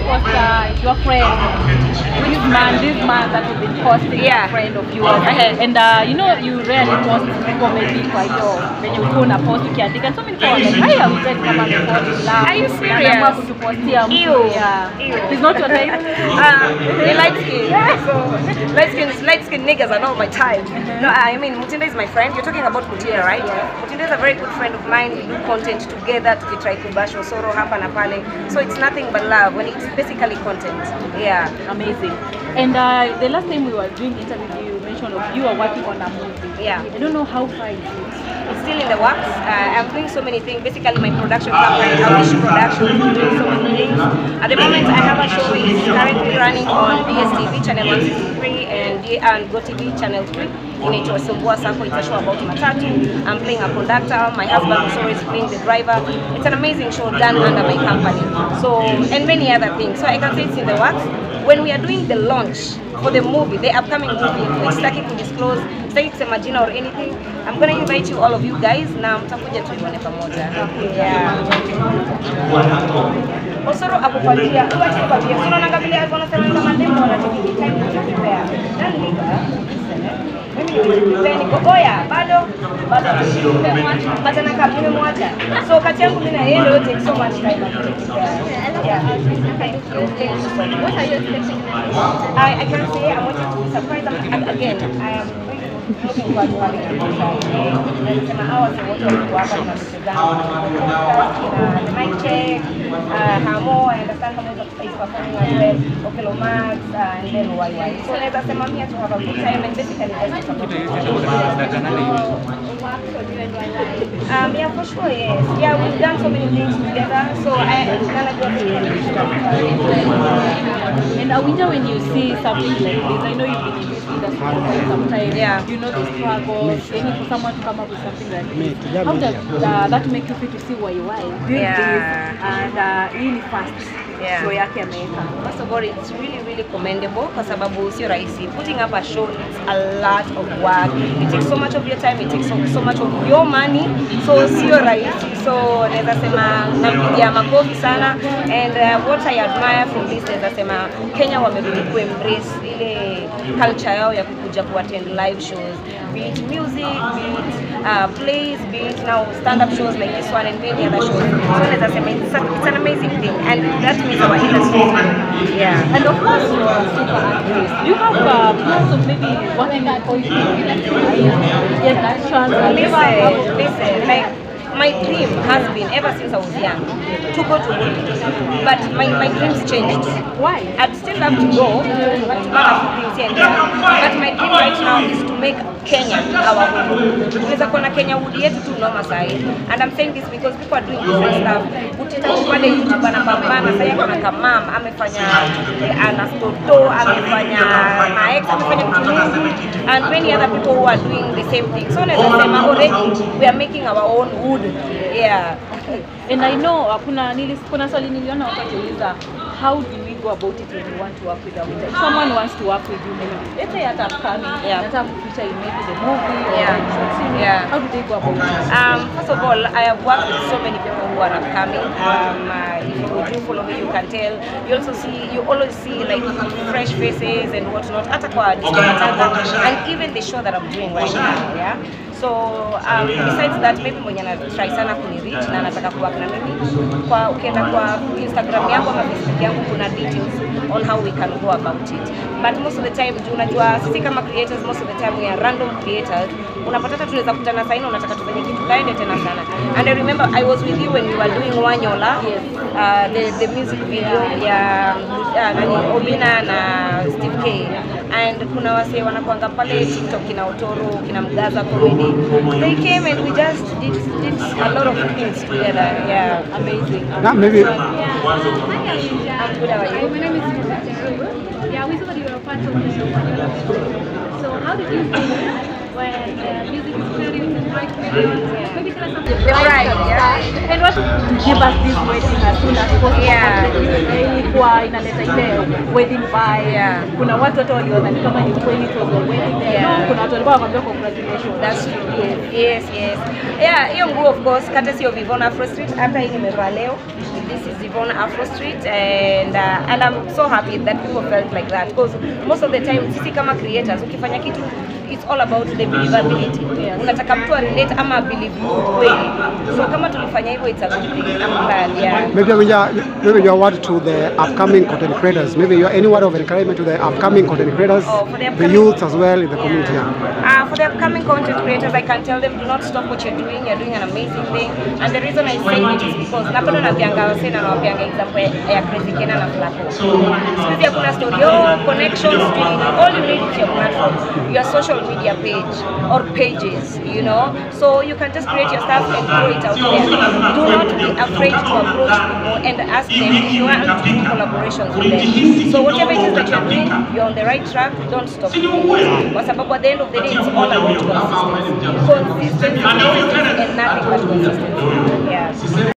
post your friend, this man that you've been posting, a friend of yours, and you know you rarely post comedy kwa hiyo when you go na post ukiandika, and so many people are like, "Hey, I'm dead kama post love." Are you serious? Na kutupostia mtu. Yeah. It's not your type. They light skin. So light skin niggas are not my type. No, I mean Mutinda is my friend. You're talking about Mutinda, right? Mutinda is a very good friend of mine. We do content together. We try to bash Osoro hapa na pale. So it's nothing but love when it's basically content. Yeah. Amazing. And the last time we were doing interview, you mentioned of you are working on a movie. Yeah. I don't know how far is it. It's still in the works. I'm doing so many things. Basically, my production company, Awish Productions, is doing so many things. At the moment, I have a show is currently running on DSTV channel 163 and GoTV channel 3. Inaitwa Sumbua Sako. It's a show about matatu. I'm playing a conductor. My husband also is playing the driver. It's an amazing show done under my company. So, and many other things. So I can say it's in the works. When we are doing the launch for the movie, the upcoming movie, which Sitaki to disclose, Sitaki kusema jina or anything, I'm going to invite you, all of you guys, na mtakuja tuione pamoja. Yeah. Osoro akupatia, uache kupatia. Osoro nangabilia wanasema kama demo wanachokiki time to prepare. Nani nika? Oya, bado batana kama nimemwacha. So kati yangu mimi na yeye ndio take so much time. Yeah. What are you expecting? I can say I wanted to surprise them again. I am looking forward to having a good time. Hours and what we work on the mic check, Hamo, I understand Hamo is performing as well, Okelo Max, and then YY. So let's say I'm here to have a good time and basically that's what yeah, for sure, yes. Yeah, we've done so many things together, so and Awinja, when you see something like this, I know you've been in this industry for quite some time. Yeah. You know the struggles. Then for someone to come up with something like this, how does that make you feel to see why you are doing this and really fast? Yeah. So yake ameweka. First of all, it's really commendable kwa sababu sio rahisi. Putting up a show, it's a lot of work. It takes so much of your time, it takes so much of your money. So sio rahisi. So naweza sema napigia makofi sana, and what I admire from this naweza sema Kenya wamerudi ku embrace ile culture yao ya kukuja ku attend live shows, be it music, be it plays, be it now stand-up shows like this one and many other shows. So naweza sema it's an amazing thing, and that means our industry. Yeah. And of course you are a super actress. Do you have plans of maybe working for you? Get that chance? Listen, like my dream has been ever since I was young to go to Hollywood, but my dreams changed. Why? I'd still love to go to other things here and there, but my dream right now is to make Kenya our home. Tunaweza kuona Kenya wood yetu tu noma sahi, and I'm saying this because people are doing different stuff. Utita pale YouTube anapambana sasa, kuna Kamam amefanya Anastoto, amefanya Maex, amefanya Mtulugu, and many other people who are doing the same thing. So naweza sema already we are making our own wood. Yeah. And I know kuna swali niliona wakajiuliza, how do we go about it when you want to work with Awinja? If someone wants to work with you, maybe let's say at upcoming, let's have a feature in maybe the movie or short series, how do they go about it? First of all, I have worked with so many people who are upcoming. If you follow me, you can tell. You always see like fresh faces and whatnot. Hata kwa and even the show that I'm doing right now, yeah. So besides that, maybe mwenye na try sana kunireach na anataka kuwork na mimi, kwa ukienda kwa Instagram yangu ama Facebook yangu kuna details on how we can go about it. But most of the time, unajua sisi kama creators, most of the time we are random creators. Unapata hata tunaweza kukutana saa hii unataka tufanye kitu kaende tena sana. And I remember I was with you when you were doing Wanyola, the music video ya Obina na Steve K. And kuna wase wanakuanga pale TikTok kina Otoro, kina Mgaza Comedy. They came and we just did a lot of things together. Yeah, amazing. Maybe. I'm good. How are you? My name is Yeah, we saw that you were part of the So how did you feel when the music is playing in the right video? Maybe tell us something. Right, yeah. And what give us this wedding as soon as possible? Yeah. ilikuwa inaleta ile wedding vibe. Kuna watu hata waliodhani kama ni kweli it was a wedding day. No, kuna watu walikuwa wanakuambia congratulations. That's true. Yes. Yeah, hiyo nguo of course courtesy of Yvonne Afro Street. Hata hii nimevaa leo. This is Yvonne Afro Street, and I'm so happy that people felt like that, because most of the time sisi kama creators ukifanya kitu it's all about the believability. Unataka mtu relate ama believe kweli. So kama tulifanya hivyo it's a good thing. I'm glad. Yeah. Maybe your word to the upcoming content creators. Maybe any word of encouragement to the upcoming content creators, the youth as well in the community. For the upcoming content creators, I can tell them do not stop what you're doing. You're doing an amazing thing, and the reason I say it is because napenda napianga wasena na wapianga example ya Crazy Kena na Flaco. Siku ya kuna story connections, all you need is your platform, your social media page or pages, you know, so you can just create your stuff and throw it out there. Do not be afraid to approach people and ask them if you want to do collaborations with them. So whatever it is that you're doing, you're on the right track. Don't stop doing it. But at the end of the day, it's all about consistency and nothing but consistency. Yeah.